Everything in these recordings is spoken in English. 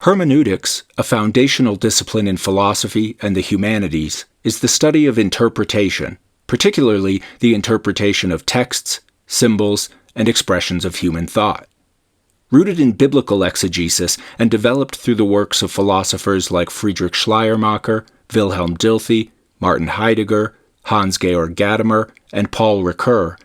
Hermeneutics, a foundational discipline in philosophy and the humanities, is the study of interpretation, particularly the interpretation of texts, symbols, and expressions of human thought. Rooted in biblical exegesis and developed through the works of philosophers like Friedrich Schleiermacher, Wilhelm Dilthey, Martin Heidegger, Hans-Georg Gadamer, and Paul Ricoeur,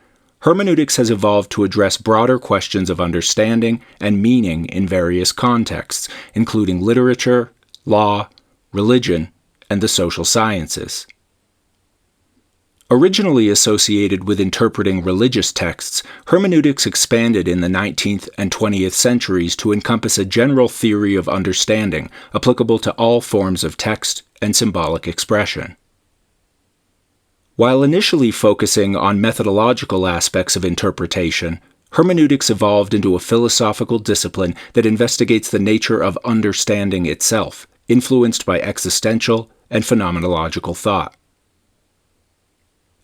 hermeneutics has evolved to address broader questions of understanding and meaning in various contexts, including literature, law, religion, and the social sciences. Originally associated with interpreting religious texts, hermeneutics expanded in the 19th and 20th centuries to encompass a general theory of understanding applicable to all forms of text and symbolic expression. While initially focusing on methodological aspects of interpretation, hermeneutics evolved into a philosophical discipline that investigates the nature of understanding itself, influenced by existential and phenomenological thought.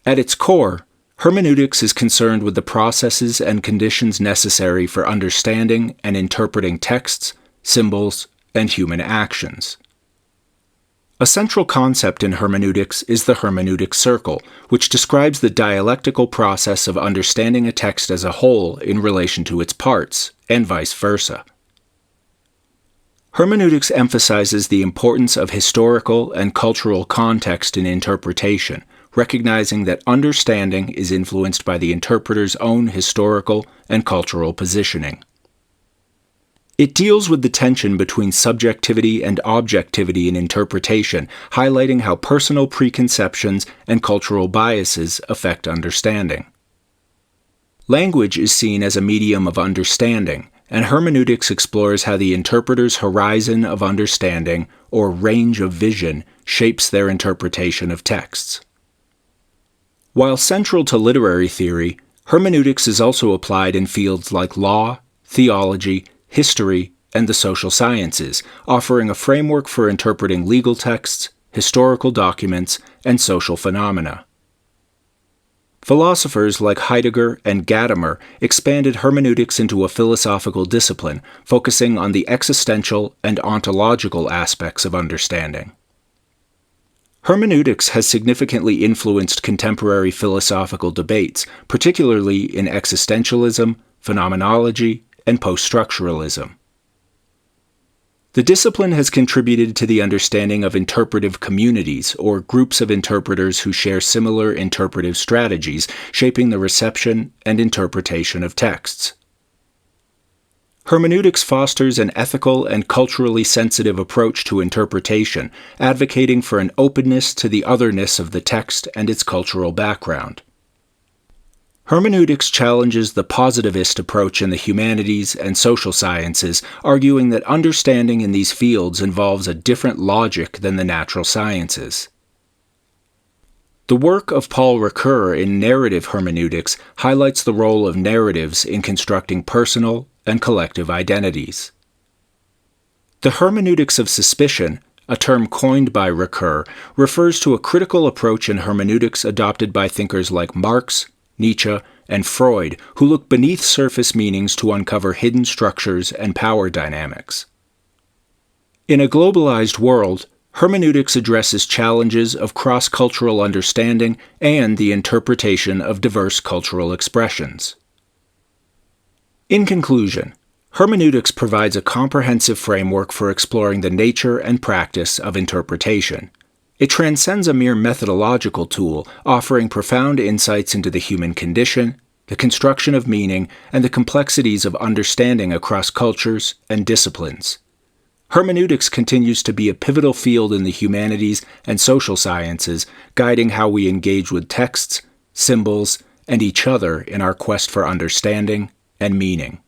At its core, hermeneutics is concerned with the processes and conditions necessary for understanding and interpreting texts, symbols, and human actions. A central concept in hermeneutics is the hermeneutic circle, which describes the dialectical process of understanding a text as a whole in relation to its parts, and vice versa. Hermeneutics emphasizes the importance of historical and cultural context in interpretation, recognizing that understanding is influenced by the interpreter's own historical and cultural positioning. It deals with the tension between subjectivity and objectivity in interpretation, highlighting how personal preconceptions and cultural biases affect understanding. Language is seen as a medium of understanding, and hermeneutics explores how the interpreter's horizon of understanding, or range of vision, shapes their interpretation of texts. While central to literary theory, hermeneutics is also applied in fields like law, theology, history, and the social sciences, offering a framework for interpreting legal texts, historical documents, and social phenomena. Philosophers like Heidegger and Gadamer expanded hermeneutics into a philosophical discipline, focusing on the existential and ontological aspects of understanding. Hermeneutics has significantly influenced contemporary philosophical debates, particularly in existentialism, phenomenology, and post-structuralism. The discipline has contributed to the understanding of interpretive communities, or groups of interpreters who share similar interpretive strategies, shaping the reception and interpretation of texts. Hermeneutics fosters an ethical and culturally sensitive approach to interpretation, advocating for an openness to the otherness of the text and its cultural background. Hermeneutics challenges the positivist approach in the humanities and social sciences, arguing that understanding in these fields involves a different logic than the natural sciences. The work of Paul Ricoeur in narrative hermeneutics highlights the role of narratives in constructing personal and collective identities. The hermeneutics of suspicion, a term coined by Ricoeur, refers to a critical approach in hermeneutics adopted by thinkers like Marx, Nietzsche, and Freud, who look beneath surface meanings to uncover hidden structures and power dynamics. In a globalized world, hermeneutics addresses challenges of cross-cultural understanding and the interpretation of diverse cultural expressions. In conclusion, hermeneutics provides a comprehensive framework for exploring the nature and practice of interpretation. It transcends a mere methodological tool, offering profound insights into the human condition, the construction of meaning, and the complexities of understanding across cultures and disciplines. Hermeneutics continues to be a pivotal field in the humanities and social sciences, guiding how we engage with texts, symbols, and each other in our quest for understanding and meaning.